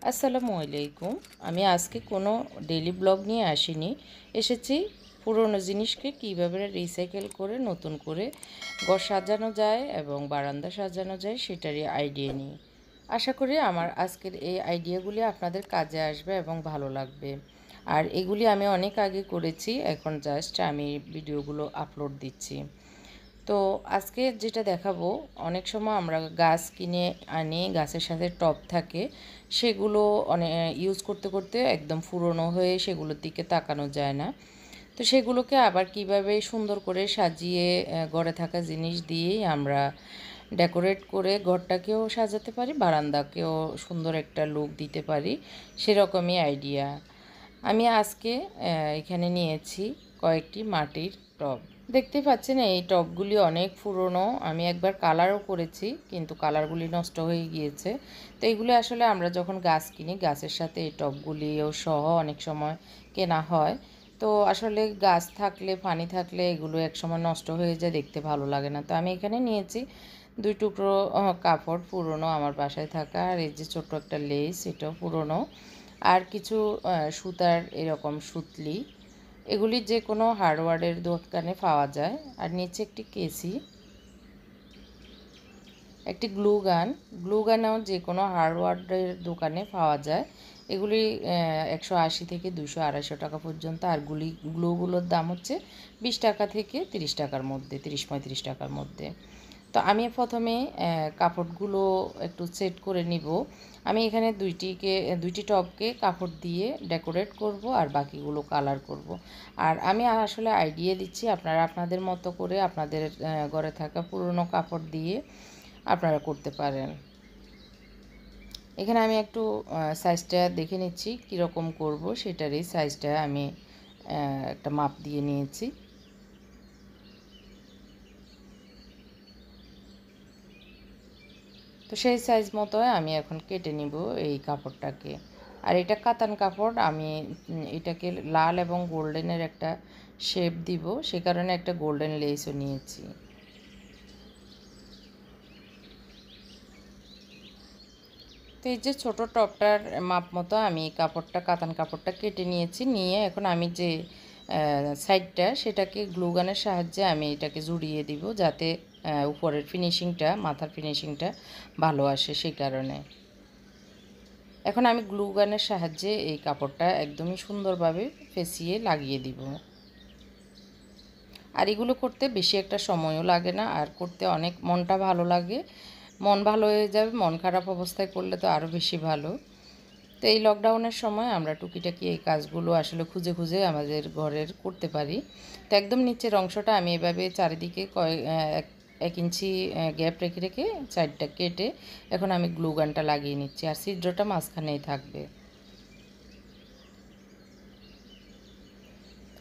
আসসালামু আলাইকুম। আমি আজকে কোনো ডেইলি ব্লগ নিয়ে আসিনি। এসেছি পুরনো জিনিসকে কীভাবে রিসাইকেল করে নতুন করে ঘর সাজানো যায় এবং বারান্দা সাজানো যায় সেটারই আইডিয়া নিয়ে। আশা করি আমার আজকের এই আইডিয়াগুলি আপনাদের কাজে আসবে এবং ভালো লাগবে। আর এগুলি আমি অনেক আগে করেছি, এখন জাস্ট আমি ভিডিওগুলো আপলোড দিচ্ছি। তো আজকে যেটা দেখাবো, অনেক সময় আমরা গাছ কিনে আনি, গাছের সাথে টব থাকে, সেগুলো অনেক ইউজ করতে করতে একদম পুরনো হয়ে সেগুলোর দিকে তাকানো যায় না। তো সেগুলোকে আবার কিভাবে সুন্দর করে সাজিয়ে ঘরে থাকা জিনিস দিয়েই আমরা ডেকোরেট করে ঘরটাকেও সাজাতে পারি, বারান্দাকেও সুন্দর একটা লুক দিতে পারি, সেরকমই আইডিয়া। আমি আজকে এখানে নিয়েছি কয়েকটি মাটির টব। দেখতে পাচ্ছেন এই টবগুলি অনেক পুরনো। আমি একবার কালারও করেছি, কিন্তু কালারগুলি নষ্ট হয়ে গিয়েছে। তো এইগুলি আসলে আমরা যখন গাছ কিনি, গাছের সাথে এই টবগুলিও সহ অনেক সময় কেনা হয়। তো আসলে গাছ থাকলে, পানি থাকলে এগুলো একসময় নষ্ট হয়ে যায়, দেখতে ভালো লাগে না। তো আমি এখানে নিয়েছি 2 টুকরো কাপড়, পুরনো আমার বাসায় থাকা। আর এই যে ছোট্ট একটা লেস, এটাও পুরনো। আর কিছু সুতার এরকম সুতলি, এগুলি যে কোনো হার্ডওয়্যারের দোকানে পাওয়া যায়। আর নিচে একটি কেসি, একটি গ্লু গানও যে কোনো হার্ডওয়্যারের দোকানে পাওয়া যায়। এগুলি 180 থেকে 200-250 টাকা পর্যন্ত। আর গ্লুগুলোর দাম হচ্ছে 20 টাকা থেকে 30 টাকার মধ্যে, 30-35 টাকার মধ্যে। তো আমি প্রথমে কাপড়গুলো একটু সেট করে নিব। আমি এখানে দুইটি টবকে কাপড় দিয়ে ডেকোরেট করব, আর বাকিগুলো কালার করব। আর আমি আসলে আইডিয়া দিচ্ছি, আপনারা আপনাদের মতো করে আপনাদের ঘরে থাকা পুরনো কাপড় দিয়ে আপনারা করতে পারেন। এখানে আমি একটু সাইজটা দেখে নিচ্ছি কীরকম করব, সেটারই সাইজটা আমি একটা মাপ দিয়ে নিয়েছি। তো সেই সাইজ মতো আমি এখন কেটে নিব এই কাপড়টাকে। আর এটা কাতান কাপড়, আমি এটাকে লাল এবং গোল্ডেনের একটা শেপ দিব, সে কারণে একটা গোল্ডেন লেসও নিয়েছি। তো এই যে ছোটো টপটার মাপ মতো আমি কাপড়টা, কাতান কাপড়টা কেটে নিয়েছি। নিয়ে এখন আমি যে সাইডটা, সেটাকে গ্লুগানের সাহায্যে আমি এটাকে জুড়িয়ে দিব, যাতে উপরের ফিনিশিংটা, মাথার ফিনিশিংটা ভালো আসে, সেই কারণে। এখন আমি গ্লুগানের সাহায্যে এই কাপড়টা একদমই সুন্দরভাবে পেঁচিয়ে লাগিয়ে দিব। আর এগুলো করতে বেশি একটা সময়ও লাগে না, আর করতে অনেক মনটা ভালো লাগে। মন ভালো হয়ে যাবে, মন খারাপ অবস্থায় করলে তো আরও বেশি ভালো। তো এই লকডাউনের সময় আমরা টুকিটাকি এই কাজগুলো আসলে খুঁজে খুঁজে আমাদের ঘরের করতে পারি। তো একদম নিচের অংশটা আমি এভাবে চারিদিকে 1 ইঞ্চি গ্যাপ রেখে রেখে সাইডটা কেটে এখন আমি গ্লু গানটা লাগিয়ে নিচ্ছি, আর ছিদ্রটা মাঝখানেই থাকবে।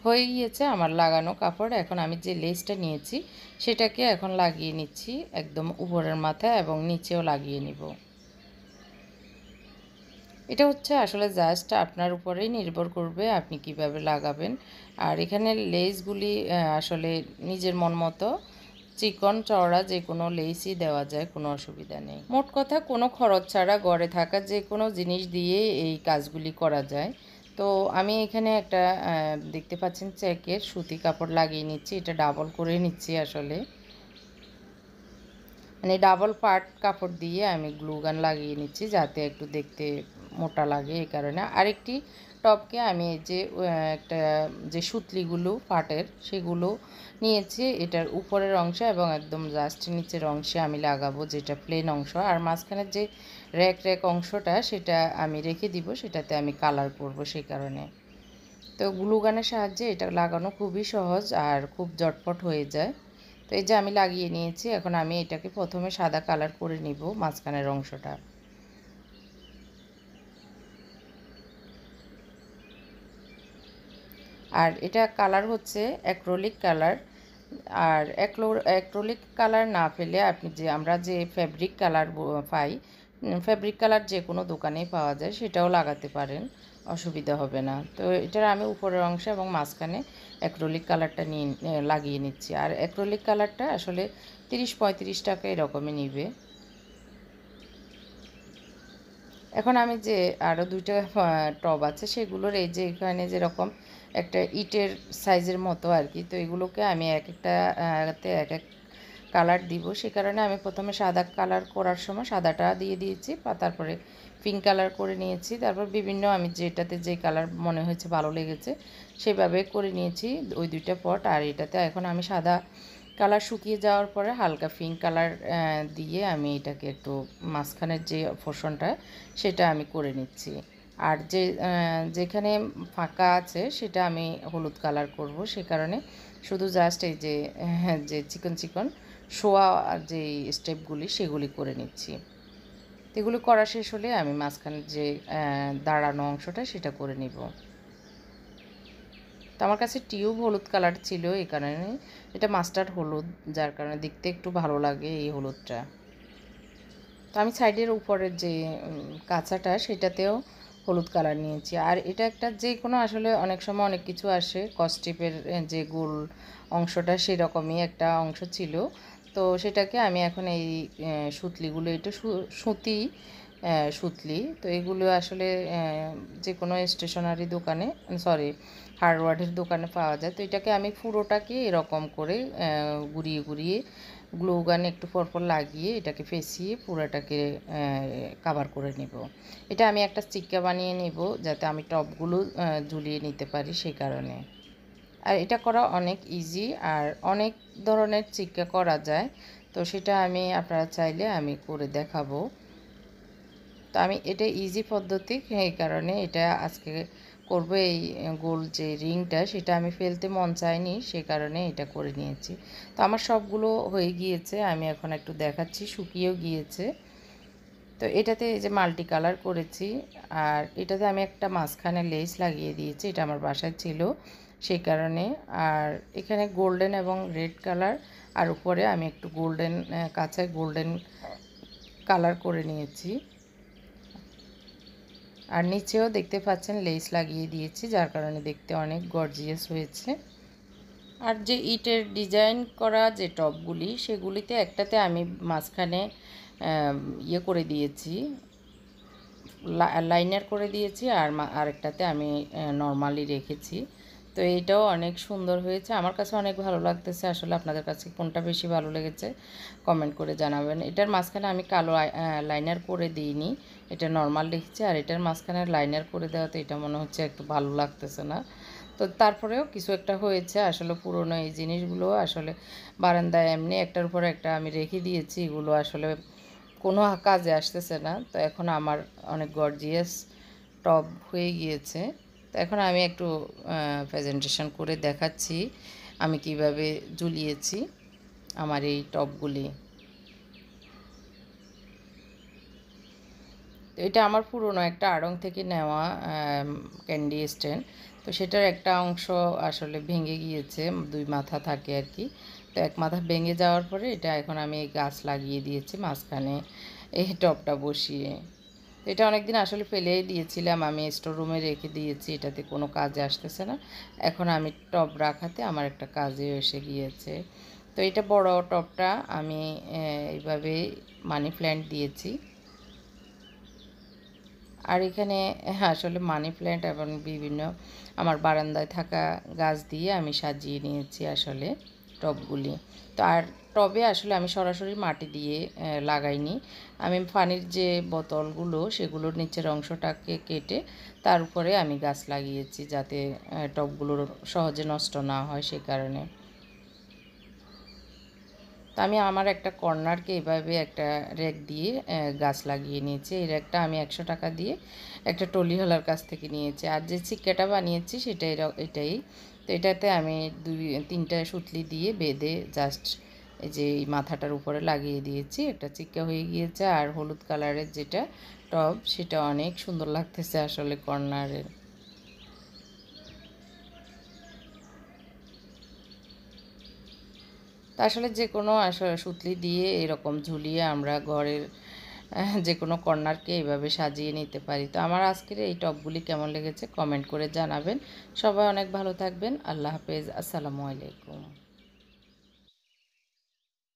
হয়ে গিয়েছে আমার লাগানো কাপড়। এখন আমি যে লেসটা নিয়েছি সেটাকে এখন লাগিয়ে নিচ্ছি একদম উপরের মাথায়, এবং নিচেও লাগিয়ে নিব। এটা হচ্ছে আসলে জাস্ট আপনার উপরেই নির্ভর করবে আপনি কিভাবে লাগাবেন। আর এখানে লেসগুলি আসলে নিজের মন মতো চিকন চওড়া যে কোনো লেসই দেওয়া যায়, কোনো অসুবিধা নেই। মোট কথা কোনো খরচ ছাড়া ঘরে থাকা যে কোনো জিনিস দিয়ে এই কাজগুলি করা যায়। তো আমি এখানে একটা দেখতে পাচ্ছেন চেকের সুতি কাপড় লাগিয়ে নিচ্ছি, এটা ডাবল করে নিচ্ছি আসলে, মানে ডাবল পার্ট কাপড় দিয়ে আমি গ্লু গান লাগিয়ে নিচ্ছি, যাতে একটু দেখতে মোটা লাগে, এই কারণে। আরেকটি টপকে আমি যে একটা যে সুতলিগুলো পাটের, সেগুলো নিয়েছি এটার উপরের অংশে, এবং একদম জাস্ট নিচের অংশে আমি লাগাবো, যেটা প্লেন অংশ। আর মাঝখানের যে র্যাক র্যাক অংশটা, সেটা আমি রেখে দিব, সেটাতে আমি কালার করব, সেই কারণে। তো গ্লু গানের সাহায্যে এটা লাগানো খুবই সহজ আর খুব ঝটপট হয়ে যায়। তো এই যে আমি লাগিয়ে নিয়েছি, এখন আমি এটাকে প্রথমে সাদা কালার করে নিব মাঝখানের অংশটা। আর এটা কালার হচ্ছে অ্যাক্রিলিক কালার। আর অ্যাক্রিলিক কালার না পেলে আপনি আমরা যে ফ্যাব্রিক কালার পাই, ফ্যাব্রিক কালার যে কোনো দোকানেই পাওয়া যায়, সেটাও লাগাতে পারেন, অসুবিধা হবে না। তো এটার আমি উপরের অংশে এবং মাঝখানে অ্যাক্রিলিক কালারটা লাগিয়ে নিচ্ছি। আর অ্যাক্রিলিক কালারটা আসলে 30-35 টাকা এরকমই নিবে। এখন আমি যে আরও দুইটা টব আছে সেগুলোর এই যে এখানে যেরকম একটা ইটের সাইজের মতো আর কি, তো এগুলোকে আমি এক একটা এক এক কালার দিব। সে কারণে আমি প্রথমে সাদা কালার করার সময় সাদাটা দিয়ে দিয়েছি, তারপরে পিঙ্ক কালার করে নিয়েছি, তারপর বিভিন্ন আমি যেটাতে যে কালার মনে হয়েছে ভালো লেগেছে সেভাবে করে নিয়েছি ওই দুইটা পট। আর এটাতে এখন আমি সাদা কালার শুকিয়ে যাওয়ার পরে হালকা পিঙ্ক কালার দিয়ে আমি এটাকে একটু মাঝখানের যে পোর্শনটা সেটা আমি করে নিচ্ছি। আর যেখানে ফাঁকা আছে সেটা আমি হলুদ কালার করব, সে কারণে শুধু জাস্ট এই যে চিকন চিকন শোয়া যে স্টেপগুলি সেগুলি করে নিচ্ছি। এগুলি করা শেষ হলে আমি মাঝখানের যে দাঁড়ানো অংশটা সেটা করে নিব। তো আমার কাছে টিউব হলুদ কালার ছিল, এই কারণে এটা মাস্টার্ড হলুদ, যার কারণে দেখতে একটু ভালো লাগে এই হলুদটা। তো আমি সাইডের উপরের যে কাঁচাটা সেটাতেও হলুদ কালার নিয়েছি। আর এটা একটা যে কোনো আসলে অনেক সময় অনেক কিছু আসে, কস্টিপের যে গোল অংশটা সেরকমই একটা অংশ ছিল। তো সেটাকে আমি এখন এই সুতলিগুলো, এটা সুতি সুতলি, তো এগুলো আসলে যে কোনো স্টেশনারি দোকানে, সরি হার্ডওয়্যারের দোকানে পাওয়া যায়। তো এটাকে আমি পুরোটাকে এরকম করে ঘুরিয়ে ঘুরিয়ে গ্লু গান একটু পরপর লাগিয়ে এটাকে ফেঁসিয়ে পুরোটাকে কাভার করে নেব। এটা আমি একটা চিক্কা বানিয়ে নেব যাতে আমি টপগুলো ঝুলিয়ে নিতে পারি, সেই কারণে। আর এটা করা অনেক ইজি, আর অনেক ধরনের চিক্কা করা যায়, তো সেটা আমি আপনারা চাইলে আমি করে দেখাবো। তো আমি এটা ইজি পদ্ধতি, এই কারণে এটা আজকে করব। এই গোল যে রিংটা সেটা আমি ফেলতে মন চাইনি, সে কারণে এটা করে নিয়েছি। তো আমার সবগুলো হয়ে গিয়েছে, আমি এখন একটু দেখাচ্ছি, শুকিয়েও গিয়েছে। তো এটাতে এই যে মাল্টি কালার করেছি, আর এটাতে আমি একটা মাঝখানে লেস লাগিয়ে দিয়েছি, এটা আমার বাসায় ছিল সেই কারণে। আর এখানে গোল্ডেন এবং রেড কালার, আর উপরে আমি একটু গোল্ডেন কাঁচায় গোল্ডেন কালার করে নিয়েছি। আর নিচেও দেখতে পাচ্ছেন লেস লাগিয়ে দিয়েছি, যার কারণে দেখতে অনেক গর্জিয়াস হয়েছে। আর যে ইটের ডিজাইন করা যে টপগুলি সেগুলিতে একটাতে আমি মাঝখানে ইয়ে করে দিয়েছি, লাইনার করে দিয়েছি, আর আরেকটাতে আমি নর্মালি রেখেছি। তো এইটাও অনেক সুন্দর হয়েছে, আমার কাছে অনেক ভালো লাগতেছে। আসলে আপনাদের কাছে কোনটা বেশি ভালো লেগেছে কমেন্ট করে জানাবেন। এটার মাঝখানে আমি কালো লাইনার করে দিইনি, এটা নর্মাল রেখেছি। আর এটার মাঝখানে লাইনার করে দেওয়াতে এটা মনে হচ্ছে একটু ভালো লাগতেছে না। তো তারপরেও কিছু একটা হয়েছে, আসলে পুরনো এই জিনিসগুলো আসলে বারান্দায় এমনি একটার উপর একটা আমি রেখে দিয়েছি, এগুলো আসলে কোনো কাজে আসতেছে না। তো এখন আমার অনেক গর্জিয়াস টপ হয়ে গিয়েছে। তো এখন আমি একটু প্রেজেন্টেশন করে দেখাচ্ছি আমি কিভাবে ঝুলিয়েছি আমার এই টপগুলি। তো এটা আমার পুরনো একটা আড়ং থেকে নেওয়া ক্যান্ডি স্ট্যান্ড। তো সেটার একটা অংশ আসলে ভেঙে গিয়েছে, দুই মাথা থাকে আর কি। তো এক মাথা ভেঙে যাওয়ার পরে এটা এখন আমি এই গাছ লাগিয়ে দিয়েছি মাঝখানে এই টপটা বসিয়ে। তো এটা অনেক দিন আসলে ফেলেই দিয়েছিলাম, আমি স্টোর রুমে রেখে দিয়েছি, এটাতে কোনো কাজে আসতেছে না। এখন আমি টব রাখাতে আমার একটা কাজে এসে গিয়েছে। তো এটা বড় টবটা আমি এইভাবে মানি প্ল্যান্ট দিয়েছি। আর এখানে আসলে মানি প্ল্যান্ট এবং বিভিন্ন আমার বারান্দায় থাকা গাছ দিয়ে আমি সাজিয়ে নিয়েছি আসলে টবগুলি। তো আর টবে আসলে আমি সরাসরি মাটি দিয়ে লাগাইনি, আমি পানির যে বোতলগুলো সেগুলোর নিচের অংশটাকে কেটে তার উপরে আমি গাছ লাগিয়েছি, যাতে টবগুলো সহজে নষ্ট না হয়, সে কারণে। তো আমি আমার একটা কর্নারকে এভাবে একটা র্যাক দিয়ে গাছ লাগিয়ে নিয়েছি। এই র্যাকটা আমি 100 টাকা দিয়ে একটা টলিওয়ালার কাছ থেকে নিয়েছি। আর যে ছিক্কাটা বানিয়েছি সেটা এটাই। তো এটাতে আমি 2-3টা সুতলি দিয়ে বেঁধে জাস্ট এই যে এই মাথাটার উপরে লাগিয়ে দিয়েছি, একটা চিক্কা হয়ে গিয়েছে। আর হলুদ কালারের যেটা টব সেটা অনেক সুন্দর লাগতেছে আসলে কর্নারের। তা আসলে যে কোনো সুতলি দিয়ে এরকম ঝুলিয়ে আমরা ঘরের যে কোনো কর্নারকে এভাবে সাজিয়ে নিতে পারি। তো আমার আজকের এই টপগুলি কেমন লেগেছে কমেন্ট করে জানাবেন। সবাই অনেক ভালো থাকবেন। আল্লাহ হাফেজ, আসসালামু আলাইকুম।